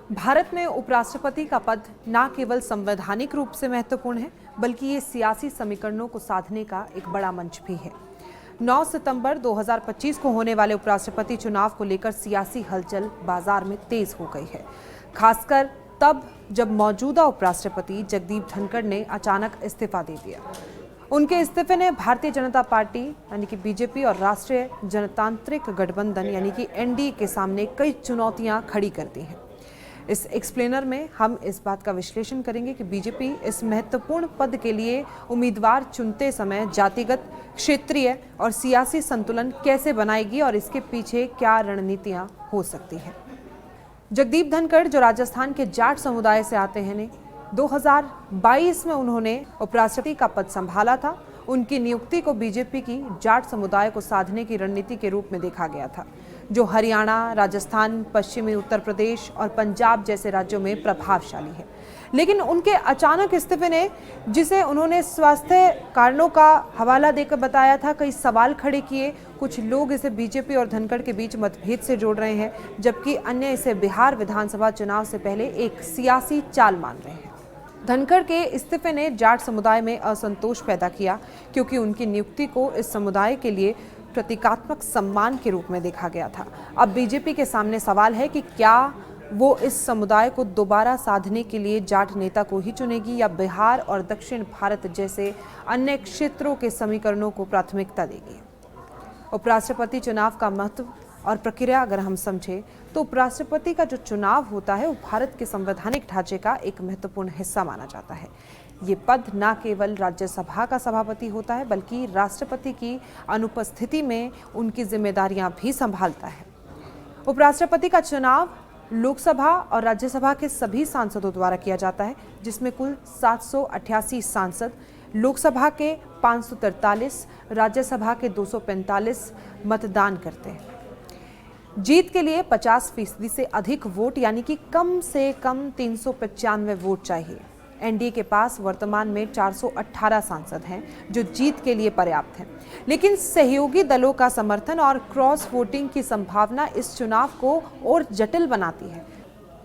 भारत में उपराष्ट्रपति का पद न केवल संवैधानिक रूप से महत्वपूर्ण है, बल्कि ये सियासी समीकरणों को साधने का एक बड़ा मंच भी है। 9 सितंबर 2025 को होने वाले उपराष्ट्रपति चुनाव को लेकर सियासी हलचल बाजार में तेज हो गई है, खासकर तब जब मौजूदा उपराष्ट्रपति जगदीप धनखड़ ने अचानक इस्तीफा दे दिया। उनके इस्तीफे ने भारतीय जनता पार्टी यानी कि बीजेपी और राष्ट्रीय जनतांत्रिक गठबंधन यानी कि एनडीए के सामने कई चुनौतियां खड़ी कर दी हैं। इस एक्सप्लेनर में हम इस बात का विश्लेषण करेंगे कि बीजेपी इस महत्वपूर्ण पद के लिए उम्मीदवार चुनते समय जातिगत, क्षेत्रीय और सियासी संतुलन कैसे बनाएगी और इसके पीछे क्या रणनीतियां हो सकती हैं। जगदीप धनखड़, जो राजस्थान के जाट समुदाय से आते हैं, ने 2022 में उन्होंने उपराष्ट्रपति का पद संभाला था। उनकी नियुक्ति को बीजेपी की जाट समुदाय को साधने की रणनीति के रूप में देखा गया था, जो हरियाणा, राजस्थान, पश्चिमी उत्तर प्रदेश और पंजाब जैसे राज्यों में प्रभावशाली है। लेकिन उनके अचानक इस्तीफे ने, जिसे उन्होंने स्वास्थ्य कारणों का हवाला देकर बताया था, कई सवाल खड़े किए। कुछ लोग इसे बीजेपी और धनखड़ के बीच मतभेद से जोड़ रहे हैं, जबकि अन्य इसे बिहार विधानसभा चुनाव से पहले एक सियासी चाल मान रहे हैं। धनखड़ के इस्तीफे ने जाट समुदाय में असंतोष पैदा किया, क्योंकि उनकी नियुक्ति को इस समुदाय के लिए प्रतीकात्मक सम्मान के रूप में देखा गया था। अब बीजेपी के सामने सवाल है कि क्या वो इस समुदाय को दोबारा साधने के लिए जाट नेता को ही चुनेगी या बिहार और दक्षिण भारत जैसे अन्य क्षेत्रों के समीकरणों को प्राथमिकता देगी। उपराष्ट्रपति चुनाव का महत्व और प्रक्रिया अगर हम समझें तो उपराष्ट्रपति का जो चुनाव होता है वो भारत के संवैधानिक ढांचे का एक महत्वपूर्ण हिस्सा माना जाता है। ये पद न केवल राज्यसभा का सभापति होता है, बल्कि राष्ट्रपति की अनुपस्थिति में उनकी जिम्मेदारियां भी संभालता है। उपराष्ट्रपति का चुनाव लोकसभा और राज्यसभा के सभी सांसदों द्वारा किया जाता है, जिसमें कुल 788 सांसद, लोकसभा के 543, राज्यसभा के 245 मतदान करते हैं। जीत के लिए 50% से अधिक वोट यानी कि कम से कम 395 वोट चाहिए। एनडीए के पास वर्तमान में 418 सांसद हैं, जो जीत के लिए पर्याप्त हैं। लेकिन सहयोगी दलों का समर्थन और क्रॉस वोटिंग की संभावना इस चुनाव को और जटिल बनाती है।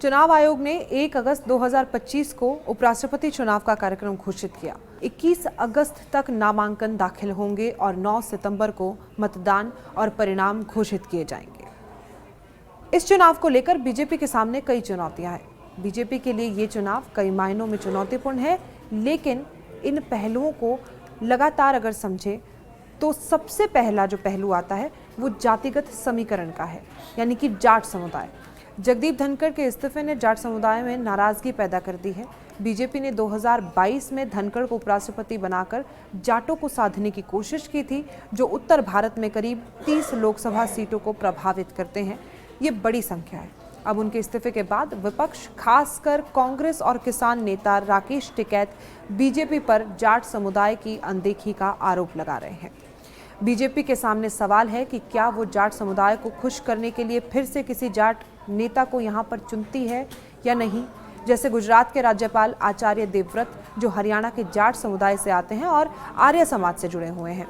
चुनाव आयोग ने 1 अगस्त 2025 को उपराष्ट्रपति चुनाव का कार्यक्रम घोषित किया। 21 अगस्त तक नामांकन दाखिल होंगे और 9 सितंबर को मतदान और परिणाम घोषित किए जाएंगे। इस चुनाव को लेकर बीजेपी के सामने कई चुनौतियां हैं। बीजेपी के लिए ये चुनाव कई मायनों में चुनौतीपूर्ण है, लेकिन इन पहलुओं को लगातार अगर समझे तो सबसे पहला जो पहलू आता है वो जातिगत समीकरण का है, यानी कि जाट समुदाय। जगदीप धनखड़ के इस्तीफे ने जाट समुदाय में नाराजगी पैदा कर दी है। बीजेपी ने 2022 में धनखड़ को उपराष्ट्रपति बनाकर जाटों को साधने की कोशिश की थी, जो उत्तर भारत में करीब 30 लोकसभा सीटों को प्रभावित करते हैं। ये बड़ी संख्या है। अब उनके इस्तीफे के बाद विपक्ष, खासकर कांग्रेस और किसान नेता राकेश टिकैत, बीजेपी पर जाट समुदाय की अनदेखी का आरोप लगा रहे हैं। बीजेपी के सामने सवाल है कि क्या वो जाट समुदाय को खुश करने के लिए फिर से किसी जाट नेता को यहाँ पर चुनती है या नहीं, जैसे गुजरात के राज्यपाल आचार्य देवव्रत, जो हरियाणा के जाट समुदाय से आते हैं और आर्य समाज से जुड़े हुए हैं।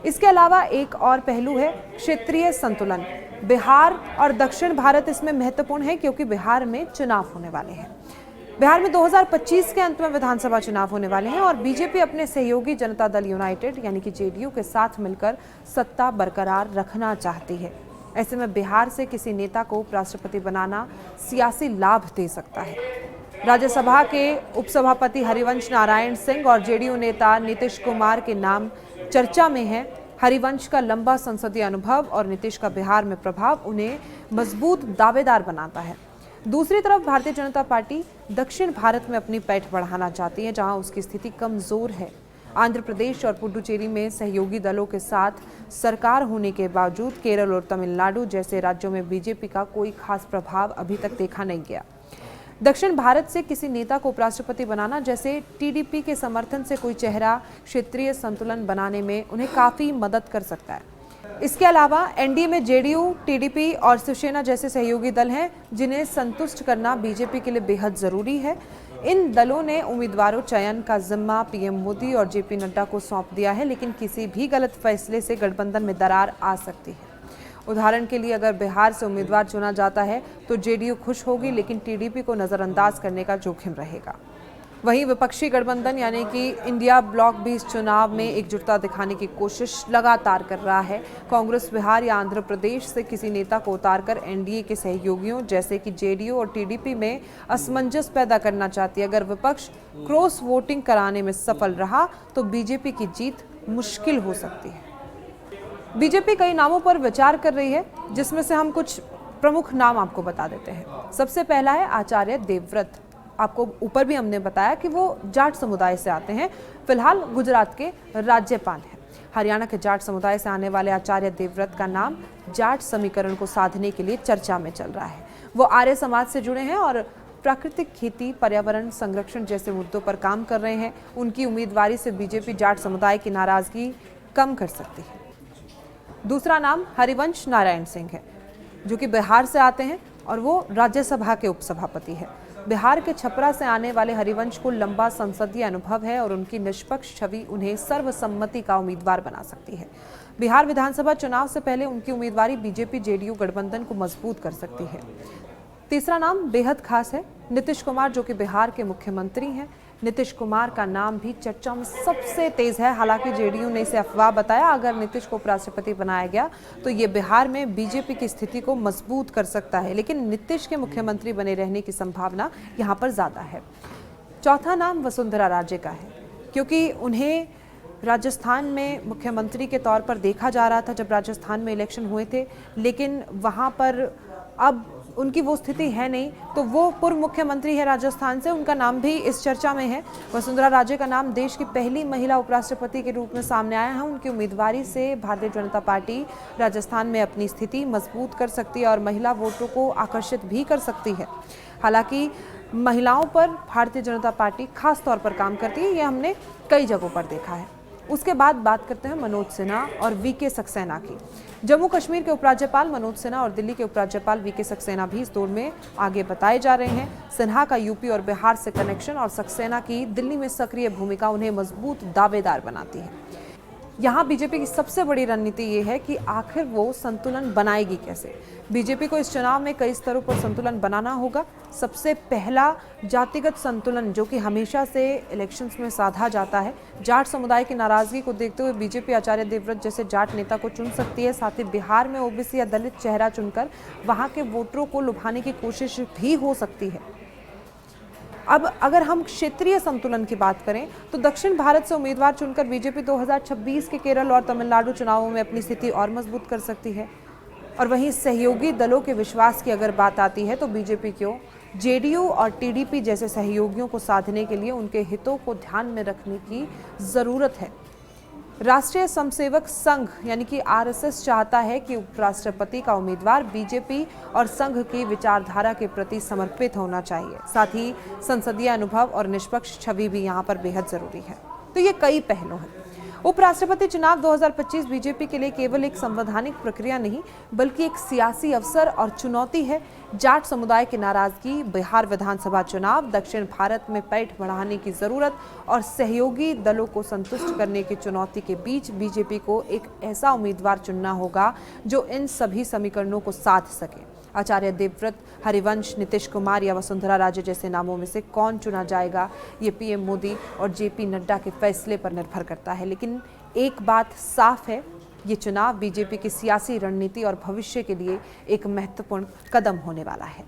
इसके अलावा एक और पहलू है क्षेत्रीय संतुलन। बिहार और दक्षिण भारत इसमें महत्वपूर्ण है, क्योंकि बिहार में चुनाव होने वाले हैं। बिहार में 2025 के अंत में विधानसभा चुनाव होने वाले हैं और बीजेपी अपने सहयोगी जनता दल यूनाइटेड यानी कि जेडीयू के साथ मिलकर सत्ता बरकरार रखना चाहती है। ऐसे में बिहार से किसी नेता को उपराष्ट्रपति बनाना सियासी लाभ दे सकता है। राज्यसभा के उपसभापति हरिवंश नारायण सिंह और जेडीयू नेता नीतीश कुमार के नाम चर्चा में है। हरिवंश का लंबा संसदीय अनुभव और नीतीश का बिहार में प्रभाव उन्हें मजबूत दावेदार बनाता है। दूसरी तरफ भारतीय जनता पार्टी दक्षिण भारत में अपनी पैठ बढ़ाना चाहती है, जहां उसकी स्थिति कमजोर है। आंध्र प्रदेश और पुडुचेरी में सहयोगी दलों के साथ सरकार होने के बावजूद केरल और तमिलनाडु जैसे राज्यों में बीजेपी का कोई खास प्रभाव अभी तक देखा नहीं गया। दक्षिण भारत से किसी नेता को उपराष्ट्रपति बनाना, जैसे टीडीपी के समर्थन से कोई चेहरा, क्षेत्रीय संतुलन बनाने में उन्हें काफी मदद कर सकता है। इसके अलावा एनडीए में जेडीयू, टीडीपी और शिवसेना जैसे सहयोगी दल हैं, जिन्हें संतुष्ट करना बीजेपी के लिए बेहद जरूरी है। इन दलों ने उम्मीदवारों चयन का जिम्मा पीएम मोदी और जेपी नड्डा को सौंप दिया है, लेकिन किसी भी गलत फैसले से गठबंधन में दरार आ सकती है। उदाहरण के लिए अगर बिहार से उम्मीदवार चुना जाता है तो जेडीयू खुश होगी, लेकिन टीडीपी को नजरअंदाज करने का जोखिम रहेगा। वहीं विपक्षी गठबंधन यानी कि इंडिया ब्लॉक भी इस चुनाव में एकजुटता दिखाने की कोशिश लगातार कर रहा है। कांग्रेस बिहार या आंध्र प्रदेश से किसी नेता को उतारकर एनडीए के सहयोगियों जैसे कि जेडीयू और टीडीपी में असमंजस पैदा करना चाहती है। अगर विपक्ष क्रॉस वोटिंग कराने में सफल रहा तो बीजेपी की जीत मुश्किल हो सकती है। बीजेपी कई नामों पर विचार कर रही है, जिसमें से हम कुछ प्रमुख नाम आपको बता देते हैं। सबसे पहला है आचार्य देवव्रत। आपको ऊपर भी हमने बताया कि वो जाट समुदाय से आते हैं। फिलहाल गुजरात के राज्यपाल हैं। हरियाणा के जाट समुदाय से आने वाले आचार्य देवव्रत का नाम जाट समीकरण को साधने के लिए चर्चा में चल रहा है। वो आर्य समाज से जुड़े हैं और प्राकृतिक खेती, पर्यावरण संरक्षण जैसे मुद्दों पर काम कर रहे हैं। उनकी उम्मीदवारी से बीजेपी जाट समुदाय की नाराजगी कम कर सकती है। दूसरा नाम हरिवंश नारायण सिंह है, जो कि बिहार से आते हैं और वो राज्यसभा के उपसभापति है। बिहार के छपरा से आने वाले हरिवंश को लंबा संसदीय अनुभव है और उनकी निष्पक्ष छवि उन्हें सर्वसम्मति का उम्मीदवार बना सकती है। बिहार विधानसभा चुनाव से पहले उनकी उम्मीदवारी बीजेपी जेडीयू गठबंधन को मजबूत कर सकती है। तीसरा नाम बेहद खास है, नीतीश कुमार, जो कि बिहार के मुख्यमंत्री हैं। नीतीश कुमार का नाम भी चर्चा में सबसे तेज है। हालांकि जेडीयू ने इसे अफवाह बताया। अगर नीतीश को उपराष्ट्रपति बनाया गया तो ये बिहार में बीजेपी की स्थिति को मजबूत कर सकता है, लेकिन नीतीश के मुख्यमंत्री बने रहने की संभावना यहाँ पर ज्यादा है। चौथा नाम वसुंधरा राजे का है, क्योंकि उन्हें राजस्थान में मुख्यमंत्री के तौर पर देखा जा रहा था जब राजस्थान में इलेक्शन हुए थे, लेकिन वहाँ पर अब उनकी वो स्थिति है नहीं, तो वो पूर्व मुख्यमंत्री है राजस्थान से, उनका नाम भी इस चर्चा में है। वसुंधरा राजे का नाम देश की पहली महिला उपराष्ट्रपति के रूप में सामने आया है। उनकी उम्मीदवारी से भारतीय जनता पार्टी राजस्थान में अपनी स्थिति मजबूत कर सकती है और महिला वोटरों को आकर्षित भी कर सकती है। हालांकि महिलाओं पर भारतीय जनता पार्टी खास तौर पर काम करती है, ये हमने कई जगहों पर देखा है। उसके बाद बात करते हैं मनोज सिन्हा और वीके सक्सेना की। जम्मू कश्मीर के उपराज्यपाल मनोज सिन्हा और दिल्ली के उपराज्यपाल वीके सक्सेना भी इस दौर में आगे बताए जा रहे हैं। सिन्हा का यूपी और बिहार से कनेक्शन और सक्सेना की दिल्ली में सक्रिय भूमिका उन्हें मजबूत दावेदार बनाती है। यहाँ बीजेपी की सबसे बड़ी रणनीति ये है कि आखिर वो संतुलन बनाएगी कैसे। बीजेपी को इस चुनाव में कई स्तरों पर संतुलन बनाना होगा। सबसे पहला जातिगत संतुलन, जो कि हमेशा से इलेक्शंस में साधा जाता है। जाट समुदाय की नाराजगी को देखते हुए बीजेपी आचार्य देवव्रत जैसे जाट नेता को चुन सकती है। साथ ही बिहार में ओबीसी या दलित चेहरा चुनकर वहाँ के वोटरों को लुभाने की कोशिश भी हो सकती है। अब अगर हम क्षेत्रीय संतुलन की बात करें तो दक्षिण भारत से उम्मीदवार चुनकर बीजेपी 2026 के केरल और तमिलनाडु चुनावों में अपनी स्थिति और मजबूत कर सकती है। और वहीं सहयोगी दलों के विश्वास की अगर बात आती है तो बीजेपी को जेडीयू और टीडीपी जैसे सहयोगियों को साधने के लिए उनके हितों को ध्यान में रखने की जरूरत है। राष्ट्रीय स्वयंसेवक संघ यानी कि आरएसएस चाहता है कि उपराष्ट्रपति का उम्मीदवार बीजेपी और संघ की विचारधारा के प्रति समर्पित होना चाहिए। साथ ही संसदीय अनुभव और निष्पक्ष छवि भी यहाँ पर बेहद जरूरी है। तो ये कई पहलू हैं। उपराष्ट्रपति चुनाव 2025 बीजेपी के लिए केवल एक संवैधानिक प्रक्रिया नहीं, बल्कि एक सियासी अवसर और चुनौती है। जाट समुदाय की नाराजगी, बिहार विधानसभा चुनाव, दक्षिण भारत में पैठ बढ़ाने की जरूरत और सहयोगी दलों को संतुष्ट करने की चुनौती के बीच बीजेपी को एक ऐसा उम्मीदवार चुनना होगा जो इन सभी समीकरणों को साध सके। आचार्य देवव्रत, हरिवंश, नीतीश कुमार या वसुंधरा राजे जैसे नामों में से कौन चुना जाएगा, ये पीएम मोदी और जेपी नड्डा के फैसले पर निर्भर करता है। लेकिन एक बात साफ है, ये चुनाव बीजेपी की सियासी रणनीति और भविष्य के लिए एक महत्वपूर्ण कदम होने वाला है।